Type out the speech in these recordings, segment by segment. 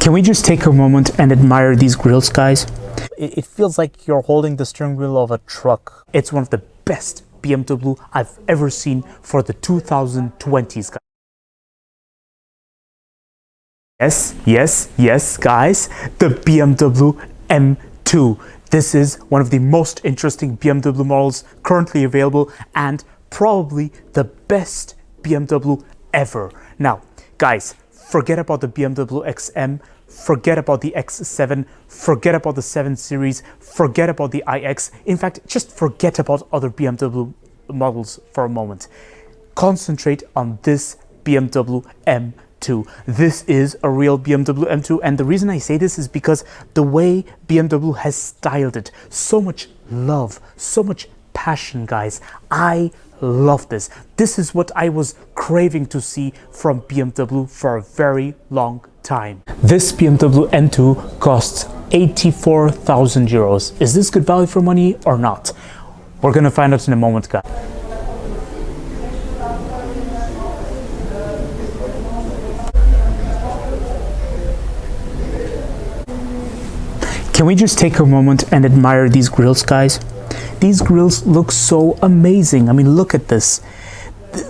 Can we just take a moment and admire these grills, guys? It feels like you're holding the steering wheel of a truck. It's one of the best BMW I've ever seen for the 2020s, guys. Yes, guys, the BMW M2. This is one of the most interesting BMW models currently available and probably the best BMW ever. Now, guys, forget about the BMW XM, forget about the X7, forget about the 7 Series, forget about the iX. In fact, just forget about other BMW models for a moment. Concentrate on this BMW M2. This is a real BMW M2, and the reason I say this is because the way BMW has styled it, so much love, so much passion, guys. I love this. This is what I was craving to see from BMW for a very long time. This BMW M2 costs 84,000 euros. Is this good value for money or not? We're gonna find out in a moment, guys. Can we just take a moment and admire these grills, guys? These grills look so amazing. I mean, look at this.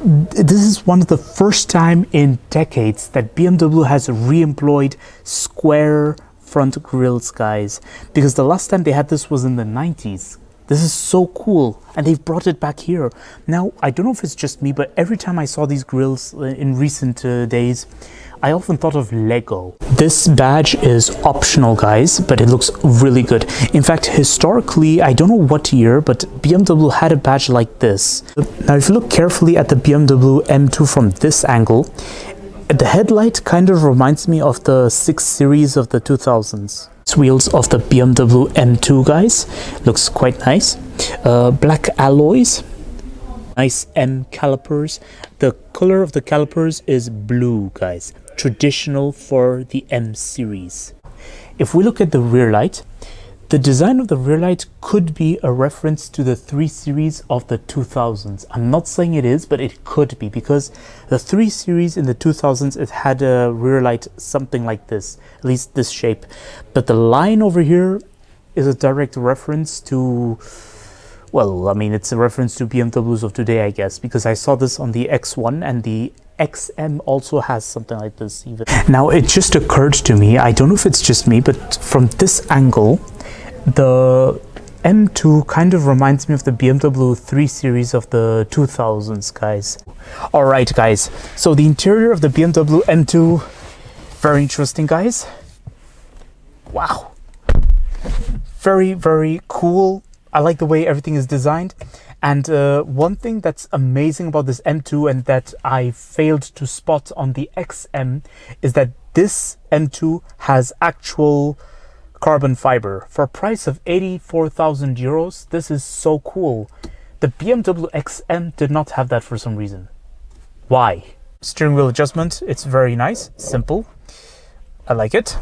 This is one of the first time in decades that BMW has re-employed square front grills, guys. Because the last time they had this was in the 90s. This is so cool, and they've brought it back here. Now, I don't know if it's just me, but every time I saw these grills in recent days, I often thought of Lego. This badge is optional, guys, but it looks really good. In fact, historically, I don't know what year, but BMW had a badge like this. Now, if you look carefully at the BMW M2 from this angle, the headlight kind of reminds me of the 6 Series of the 2000s. Wheels of the BMW M2, guys, looks quite nice. Black alloys, nice M calipers. The color of the calipers is blue, guys, traditional for the M series. If we look at the rear light, the design of the rear light could be a reference to the 3 Series of the 2000s. I'm not saying it is, but it could be, because the 3 Series in the 2000s, it had a rear light something like this, at least this shape. But the line over here is a direct reference to, well, I mean, it's a reference to BMWs of today, I guess, because I saw this on the X1, and the XM also has something like this even. Now, it just occurred to me, I don't know if it's just me, but from this angle, the M2 kind of reminds me of the BMW 3 Series of the 2000s, guys. Alright, guys, so the interior of the BMW M2, very interesting, guys. Wow. Very, very cool. I like the way everything is designed. And one thing that's amazing about this M2 and that I failed to spot on the XM is that this M2 has actual carbon fiber. For a price of 84,000 euros, this is so cool. The BMW XM did not have that for some reason. Why? Steering wheel adjustment, it's very nice, simple. I like it.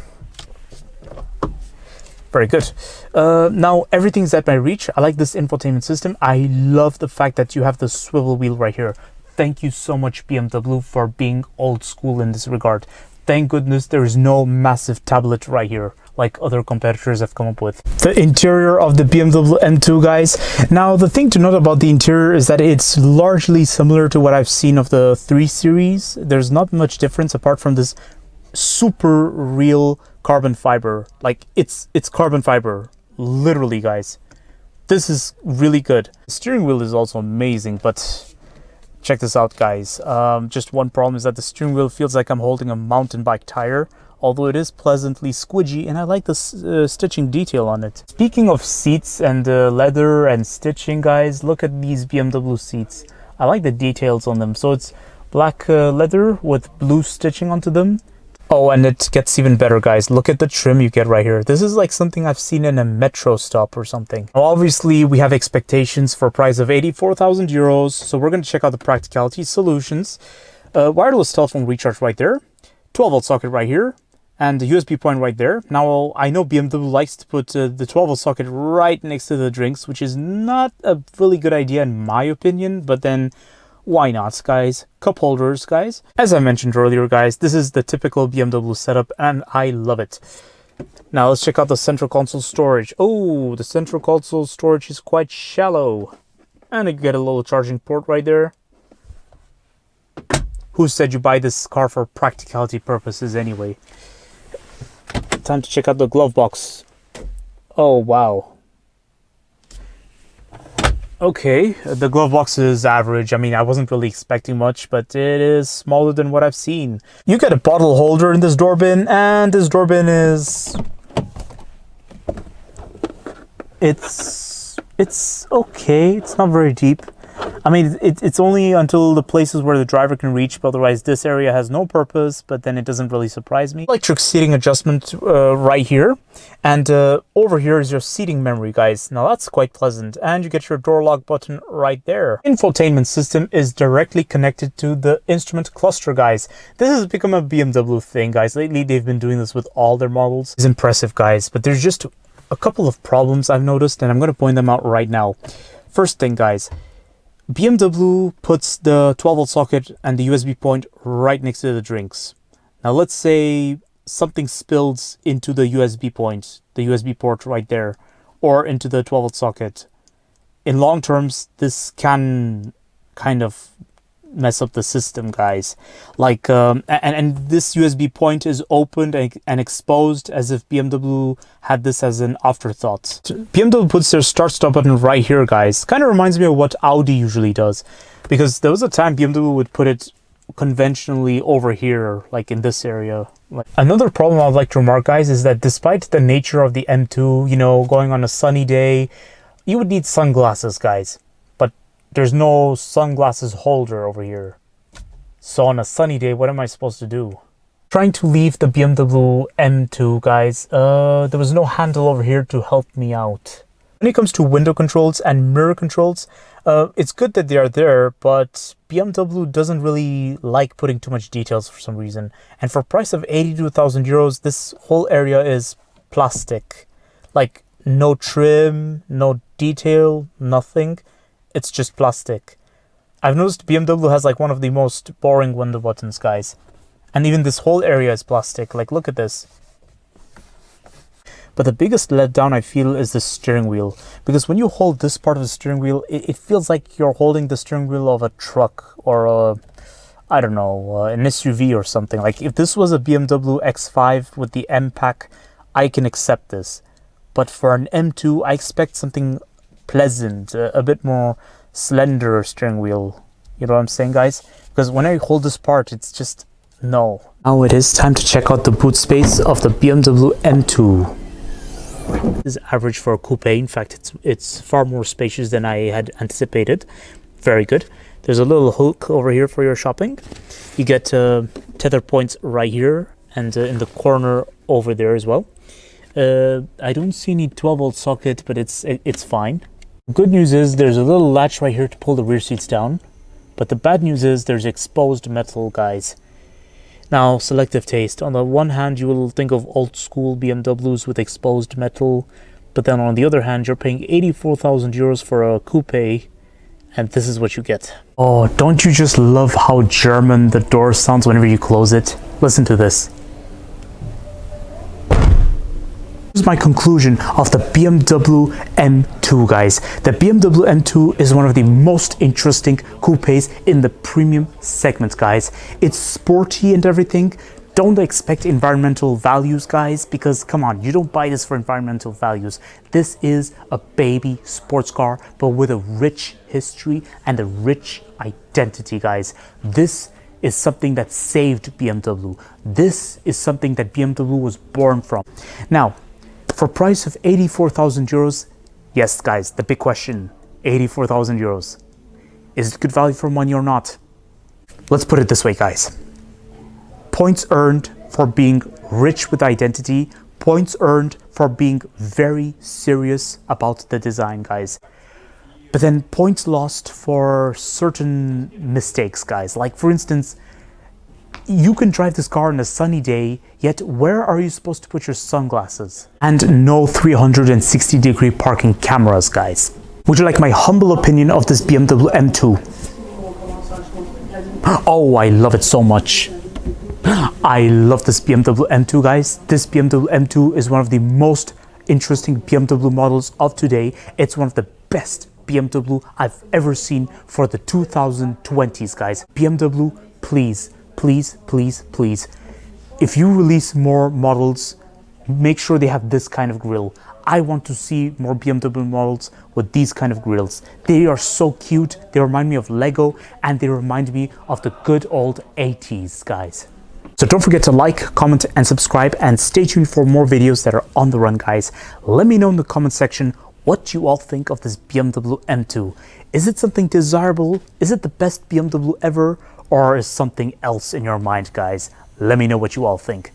Very good. Now everything's at my reach. I like this infotainment system. I love the fact that you have the swivel wheel right here. Thank you so much, BMW, for being old school in this regard. Thank goodness there is no massive tablet right here like other competitors have come up with. The interior of the BMW M2, guys. Now, the thing to note about the interior is that it's largely similar to what I've seen of the 3 Series. There's not much difference apart from this super real carbon fiber. Like, it's carbon fiber, literally, guys. This is really good. The steering wheel is also amazing, but check this out, guys. Just one problem is that the steering wheel feels like I'm holding a mountain bike tire, although it is pleasantly squidgy, and I like the stitching detail on it. Speaking of seats and leather and stitching, guys, look at these BMW seats. I like the details on them. So it's black leather with blue stitching onto them. Oh, and it gets even better, guys. Look at the trim you get right here. This is like something I've seen in a metro stop or something. Now, obviously, we have expectations for a price of 84,000 euros. So we're going to check out the Practicality solutions. Wireless telephone recharge right there. 12-volt socket right here. And the USB point right there. Now, I know BMW likes to put the 12-volt socket right next to the drinks, which is not a really good idea in my opinion. But then, Why not, guys? Cup holders, guys. As I mentioned earlier, guys, this is the typical BMW setup, and I love it. Now let's check out the central console storage. Oh, the central console storage is quite shallow. And you get a little charging port right there. Who said you buy this car for practicality purposes anyway? Time to check out the glove box. Oh, wow. Okay, the glove box is average. I mean, I wasn't really expecting much, but it is smaller than what I've seen. You get a bottle holder in this door bin, and this door bin is... It's okay. It's not very deep. I mean, it's only until the places where the driver can reach, but otherwise this area has no purpose, but then it doesn't really surprise me. Electric seating adjustment right here, and over here is your seating memory, guys. Now that's quite pleasant, and you get your door lock button right there. Infotainment system is directly connected to the instrument cluster, guys. This has become a BMW thing, guys. Lately they've been doing this with all their models. It's impressive, guys, but there's just a couple of problems I've noticed, and I'm going to point them out right now. First thing, guys, BMW puts the 12-volt socket and the USB point right next to the drinks. Now let's say something spills into the USB point, the USB port right there, or into the 12-volt socket. In long terms, this can kind of mess up the system, guys. Like and this USB point is opened and exposed as if BMW had this as an afterthought. BMW puts their start stop button right here, guys. Kind of reminds me of what Audi usually does, because there was a time BMW would put it conventionally over here, like in this area. Another problem I'd like to remark, guys, is that despite the nature of the M2, you know, going on a sunny day, you would need sunglasses, guys. There's no sunglasses holder over here. So on a sunny day, what am I supposed to do? Trying to leave the BMW M2, guys. There was no handle over here to help me out. When it comes to window controls and mirror controls, it's good that they are there, but BMW doesn't really like putting too much details for some reason. And for a price of 82,000 euros, this whole area is plastic. Like, no trim, no detail, nothing. It's just plastic. I've noticed BMW has like one of the most boring window buttons, guys. And even this whole area is plastic. Like, look at this. But the biggest letdown I feel is the steering wheel. Because when you hold this part of the steering wheel, it feels like you're holding the steering wheel of a truck or a, I don't know, an SUV or something. Like, if this was a BMW X5 with the M pack, I can accept this. But for an M2, I expect something pleasant, a bit more slender steering wheel. You know what I'm saying, guys? Because when I hold this part, it's just no. Now it is time to check out the boot space of the BMW M2. This is average for a coupe. In fact, it's far more spacious than I had anticipated. Very good. There's a little hook over here for your shopping. You get tether points right here and in the corner over there as well. I don't see any 12-volt socket, but it's fine. Good news is there's a little latch right here to pull the rear seats down, but the bad news is there's exposed metal, guys. Now, selective taste. On the one hand, you will think of old school BMWs with exposed metal, but then on the other hand, you're paying 84,000 euros for a coupe, and this is what you get. Oh, don't you just love how German the door sounds whenever you close it? Listen to this. Here's my conclusion of the BMW M2, guys. The BMW M2 is one of the most interesting coupes in the premium segment, guys. It's sporty and everything. Don't expect environmental values, guys, because come on, you don't buy this for environmental values. This is a baby sports car, but with a rich history and a rich identity, guys. This is something that saved BMW. This is something that BMW was born from. Now, for a price of 84,000 euros, yes, guys, the big question, 84,000 euros. Is it good value for money or not? Let's put it this way, guys. Points earned for being rich with identity, points earned for being very serious about the design, guys. But then points lost for certain mistakes, guys. Like, for instance, you can drive this car on a sunny day, yet where are you supposed to put your sunglasses? And no 360-degree parking cameras, guys. Would you like my humble opinion of this BMW M2? Oh, I love it so much. I love this BMW M2, guys. This BMW M2 is one of the most interesting BMW models of today. It's one of the best BMW I've ever seen for the 2020s, guys. BMW, please, please, please, please. If you release more models, make sure they have this kind of grille. I want to see more BMW models with these kind of grills. They are so cute. They remind me of Lego, and they remind me of the good old 80s, guys. So don't forget to like, comment, and subscribe, and stay tuned for more videos that are on the run, guys. Let me know in the comment section what you all think of this BMW M2. Is it something desirable? Is it the best BMW ever? Or is something else in your mind, guys? Let me know what you all think.